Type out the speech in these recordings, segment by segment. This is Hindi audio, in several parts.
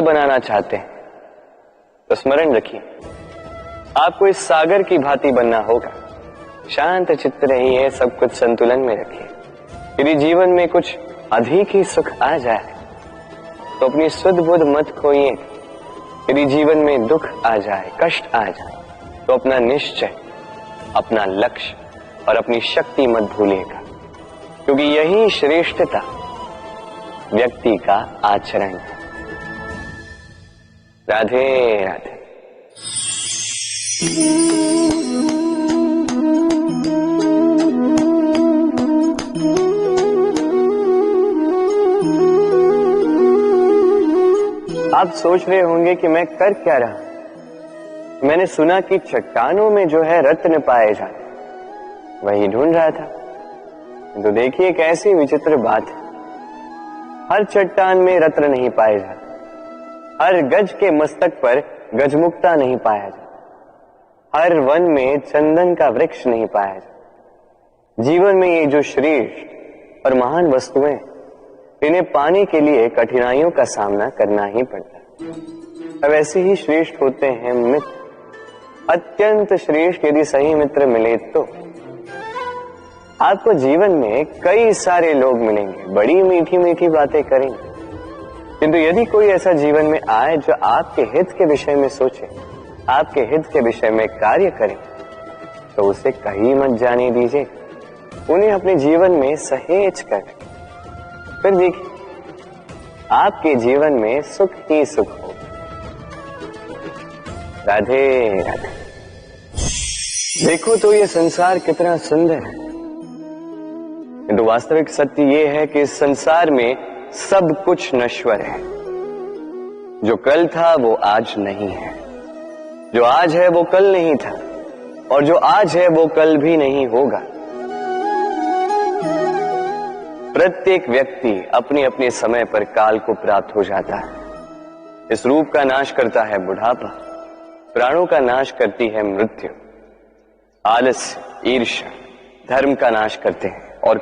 बनाना चाहते हैं तो स्मरण रखिए, आपको इस सागर की भांति बनना होगा। शांत चित्त रहिए, सब कुछ संतुलन में रखिए। यदि जीवन में कुछ अधिक ही सुख आ जाए तो अपनी सुध बुध मत खोइए। यदि जीवन में दुख आ जाए, कष्ट आ जाए, तो अपना निश्चय, अपना लक्ष्य और अपनी शक्ति मत भूलिएगा, क्योंकि यही श्रेष्ठता व्यक्ति का आचरण है। राधे राधे। आप सोच रहे होंगे कि मैं कर क्या रहा। मैंने सुना कि चट्टानों में जो है रत्न पाए जाते, वही ढूंढ रहा था। तो देखिए कैसी विचित्र बात है। हर चट्टान में रत्न नहीं पाए जाते, हर गज के मस्तक पर गजमुक्ता नहीं पाया जाता, हर वन में चंदन का वृक्ष नहीं पाया जाता। जीवन में ये जो श्रेष्ठ और महान वस्तुएं, इन्हें पाने के लिए कठिनाइयों का सामना करना ही पड़ता है। अब ऐसे ही श्रेष्ठ होते हैं मित्र। अत्यंत श्रेष्ठ यदि सही मित्र मिले तो आपको जीवन में कई सारे लोग मिलेंगे, बड़ी मीठी मीठी बातें करेंगे, किंतु यदि कोई ऐसा जीवन में आए जो आपके हित के विषय में सोचे, आपके हित के विषय में कार्य करे, तो उसे कहीं मत जाने दीजिए। उन्हें अपने जीवन में सहेज कर, फिर देखिए आपके जीवन में सुख ही सुख हो। राधे राधे। देखो तो ये संसार कितना सुंदर है, किंतु वास्तविक सत्य ये है कि इस संसार में सब कुछ नश्वर है। जो कल था वो आज नहीं है, जो आज है वो कल नहीं था, और जो आज है वो कल भी नहीं होगा। प्रत्येक व्यक्ति अपने अपने समय पर काल को प्राप्त हो जाता है। इस रूप का नाश करता है बुढ़ापा, प्राणों का नाश करती है मृत्यु, आलस्य, ईर्ष्या धर्म का नाश करते हैं, और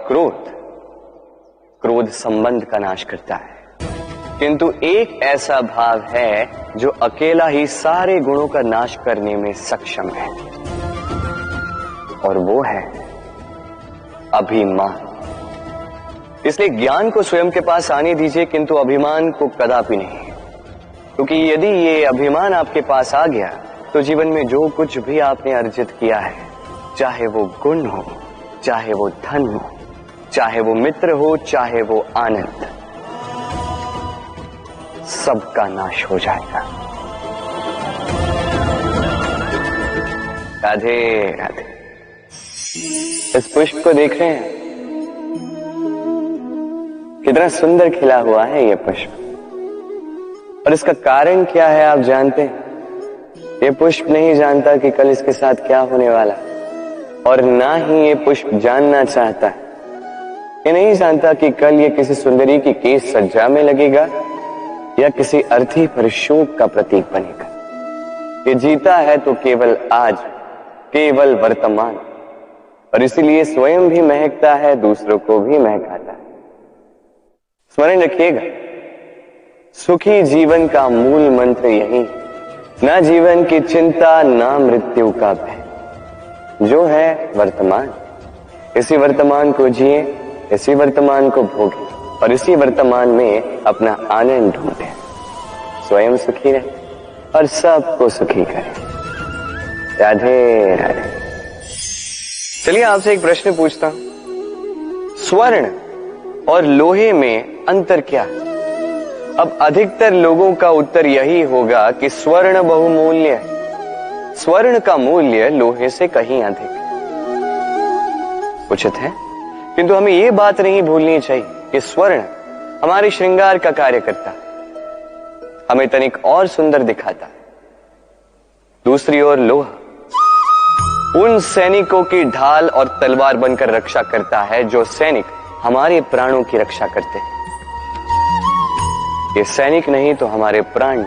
क्रोध संबंध का नाश करता है। किंतु एक ऐसा भाव है जो अकेला ही सारे गुणों का नाश करने में सक्षम है, और वो है अभिमान। इसलिए ज्ञान को स्वयं के पास आने दीजिए, किंतु अभिमान को कदापि नहीं, क्योंकि यदि ये अभिमान आपके पास आ गया तो जीवन में जो कुछ भी आपने अर्जित किया है, चाहे वो गुण हो, चाहे वो धन हो, चाहे वो मित्र हो, चाहे वो आनंद, सबका नाश हो जाएगा। राधे राधे। इस पुष्प को देख रहे हैं, कितना सुंदर खिला हुआ है ये पुष्प, और इसका कारण क्या है आप जानते हैं? ये पुष्प नहीं जानता कि कल इसके साथ क्या होने वाला, और ना ही ये पुष्प जानना चाहता है। ये नहीं जानता कि कल ये किसी सुंदरी की केस सज्जा में लगेगा या किसी अर्थी पर शोक का प्रतीक बनेगा। ये जीता है तो केवल आज, केवल वर्तमान, और इसीलिए स्वयं भी महकता है, दूसरों को भी महकाता है। स्मरण रखिएगा, सुखी जीवन का मूल मंत्र यही है, ना जीवन की चिंता, ना मृत्यु का भय। जो है वर्तमान, इसी वर्तमान को जिए, इसी वर्तमान को भोगे, और इसी वर्तमान में अपना आनंद ढूंढे। स्वयं सुखी रहे और सबको सुखी करे। राधे राधे। चलिए आपसे एक प्रश्न पूछता हूं, स्वर्ण और लोहे में अंतर क्या है? अब अधिकतर लोगों का उत्तर यही होगा कि स्वर्ण बहुमूल्य है। स्वर्ण का मूल्य लोहे से कहीं अधिक उचित है, किंतु हमें यह बात नहीं भूलनी चाहिए कि स्वर्ण हमारे श्रृंगार का कार्य करता है, हमें तनिक और सुंदर दिखाता है। दूसरी ओर लोहा उन सैनिकों की ढाल और तलवार बनकर रक्षा करता है जो सैनिक हमारे प्राणों की रक्षा करते हैं। ये सैनिक नहीं तो हमारे प्राण।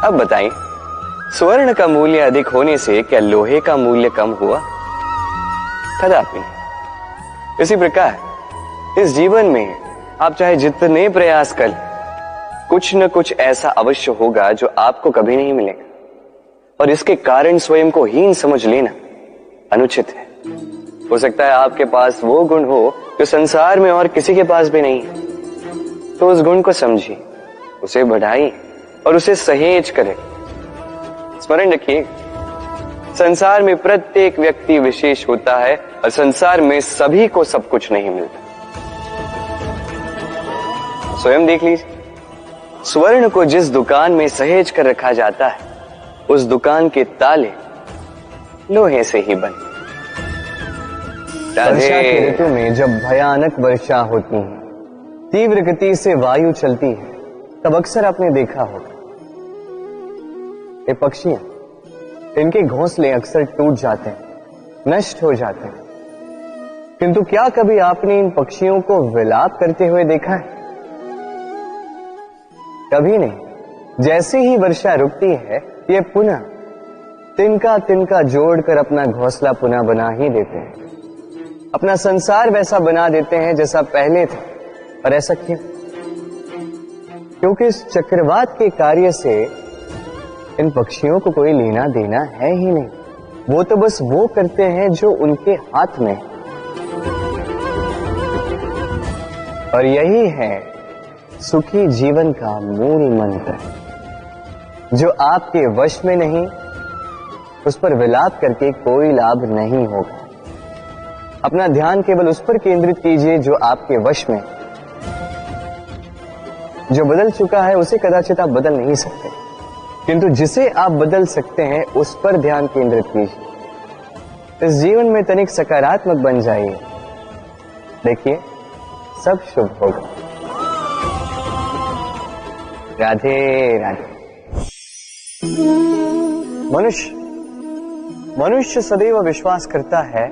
अब बताइए, स्वर्ण का मूल्य अधिक होने से क्या लोहे का मूल्य कम हुआ? कदापि नहीं। इसी प्रकार इस जीवन में आप चाहे जितने प्रयास कर लें, कुछ न कुछ ऐसा अवश्य होगा जो आपको कभी नहीं मिलेगा, और इसके कारण स्वयं को हीन समझ लेना अनुचित है। हो सकता है आपके पास वो गुण हो जो संसार में और किसी के पास भी नहीं है, तो उस गुण को समझिए, उसे बढ़ाइए और उसे सहेज करें। स्मरण रखिए, संसार में प्रत्येक व्यक्ति विशेष होता है और संसार में सभी को सब कुछ नहीं मिलता। स्वयं देख लीजिए, स्वर्ण को जिस दुकान में सहेज कर रखा जाता है, उस दुकान के ताले लोहे से ही बने। वर्षा के ऋतु में जब भयानक वर्षा होती है, तीव्र गति से वायु चलती है, तब अक्सर आपने देखा होगा ये पक्षियां, इनके घोंसले अक्सर टूट जाते हैं, नष्ट हो जाते हैं। किंतु क्या कभी आपने इन पक्षियों को विलाप करते हुए देखा है? कभी नहीं। जैसे ही वर्षा रुकती है, ये पुनः तिनका तिनका जोड़कर अपना घोंसला पुनः बना ही देते हैं, अपना संसार वैसा बना देते हैं जैसा पहले था। और ऐसा क्यों? क्योंकि इस चक्रवात के कार्य से इन पक्षियों को कोई लेना देना है ही नहीं। वो तो बस वो करते हैं जो उनके हाथ में है। और यही है सुखी जीवन का मूल मंत्र। जो आपके वश में नहीं, उस पर विलाप करके कोई लाभ नहीं होगा। अपना ध्यान केवल उस पर केंद्रित कीजिए जो आपके वश में। जो बदल चुका है उसे कदाचित आप बदल नहीं सकते, किंतु जिसे आप बदल सकते हैं उस पर ध्यान केंद्रित कीजिए। इस जीवन में तनिक सकारात्मक बन जाइए, देखिए सब शुभ होगा। राधे राधे। मनुष्य सदैव विश्वास करता है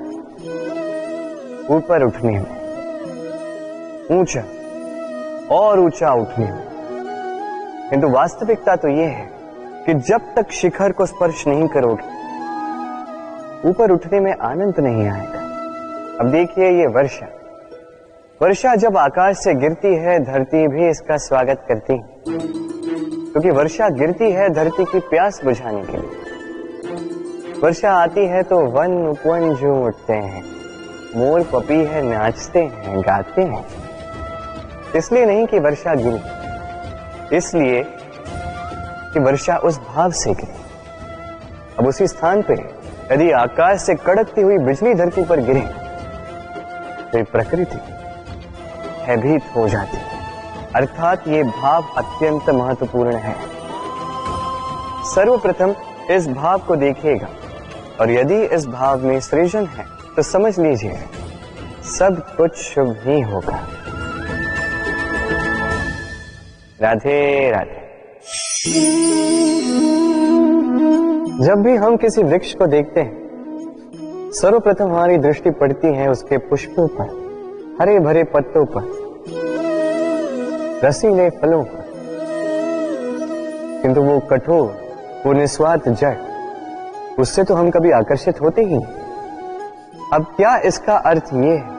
ऊपर उठने में, ऊंचा और ऊंचा उठने में, किंतु वास्तविकता तो यह है कि जब तक शिखर को स्पर्श नहीं करोगे, ऊपर उठने में आनंद नहीं आएगा। अब देखिए ये वर्षा जब आकाश से गिरती है, धरती भी इसका स्वागत करती है, क्योंकि वर्षा गिरती है धरती की प्यास बुझाने के लिए। वर्षा आती है तो वन उपवन झूम उठते हैं, मोर पपी है नाचते हैं, गाते हैं। इसलिए नहीं कि वर्षा गिरी, इसलिए कि वर्षा उस भाव से गिरी। अब उसी स्थान पे यदि आकाश से कड़कती हुई बिजली धरती पर गिरे तो प्रकृति भयभीत हो जाती है। अर्थात ये भाव अत्यंत महत्वपूर्ण है। सर्वप्रथम इस भाव को देखिएगा, और यदि इस भाव में सृजन है तो समझ लीजिए सब कुछ शुभ ही होगा। राधे राधे। जब भी हम किसी वृक्ष को देखते हैं, सर्वप्रथम हमारी दृष्टि पड़ती है उसके पुष्पों पर, हरे भरे पत्तों पर, रसीले फलों पर, किंतु वो कठोर, वो निस्वार्थ जड़, उससे तो हम कभी आकर्षित होते ही नहीं। अब क्या इसका अर्थ ये है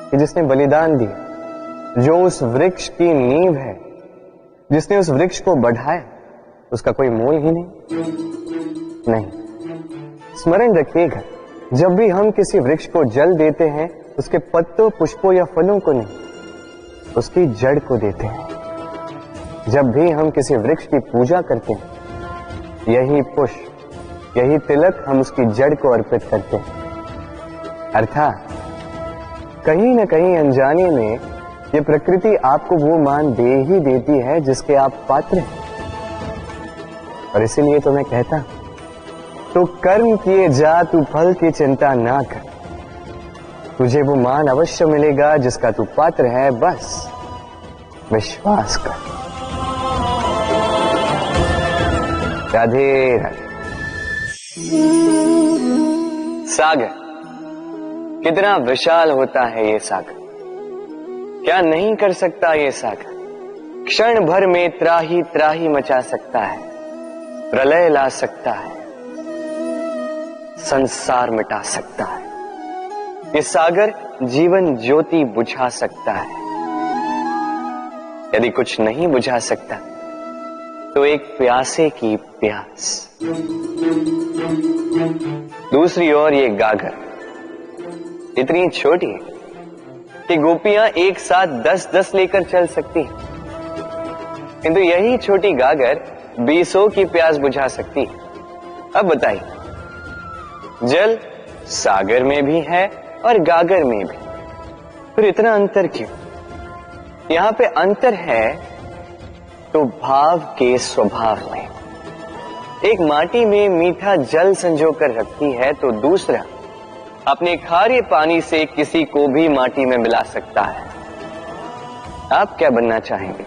कि जिसने बलिदान दिया, जो उस वृक्ष की नींव है, जिसने उस वृक्ष को बढ़ाया, उसका कोई मोल ही नहीं? स्मरण रखिएगा, जब भी हम किसी वृक्ष को जल देते हैं, उसके पत्तों, पुष्पों या फलों को नहीं, उसकी जड़ को देते हैं। जब भी हम किसी वृक्ष की पूजा करते हैं, यही पुष्प, यही तिलक हम उसकी जड़ को अर्पित करते हैं। अर्थात कहीं न कहीं अनजाने में ये प्रकृति आपको वो मान दे ही देती है जिसके आप पात्र हैं। और इसीलिए तो मैं कहता हूं, तो कर्म किए जा, तू फल की चिंता ना कर, तुझे वो मान अवश्य मिलेगा जिसका तू पात्र है, बस विश्वास कर। राधे राधे। सागर कितना विशाल होता है ये सागर, क्या नहीं कर सकता ये सागर। क्षण भर में त्राही त्राही मचा सकता है, प्रलय ला सकता है, संसार मिटा सकता है। ये सागर जीवन ज्योति बुझा सकता है। यदि कुछ नहीं बुझा सकता तो एक प्यासे की प्यास। दूसरी ओर ये गागर इतनी छोटी है कि गोपियां एक साथ 10-10 लेकर चल सकती हैं, किंतु यही छोटी गागर 20 की प्यास बुझा सकती है। अब बताइए, जल सागर में भी है और गागर में भी, फिर इतना अंतर क्यों? यहां पे अंतर है तो भाव के स्वभाव में। एक माटी में मीठा जल संजो कर रखती है तो दूसरा अपने खारे पानी से किसी को भी माटी में मिला सकता है। आप क्या बनना चाहेंगे?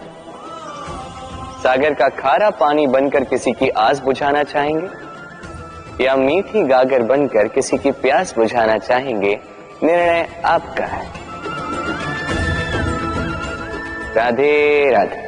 सागर का खारा पानी बनकर किसी की आस बुझाना चाहेंगे या मीठी गागर बनकर किसी की प्यास बुझाना चाहेंगे? निर्णय आपका है। राधे राधे।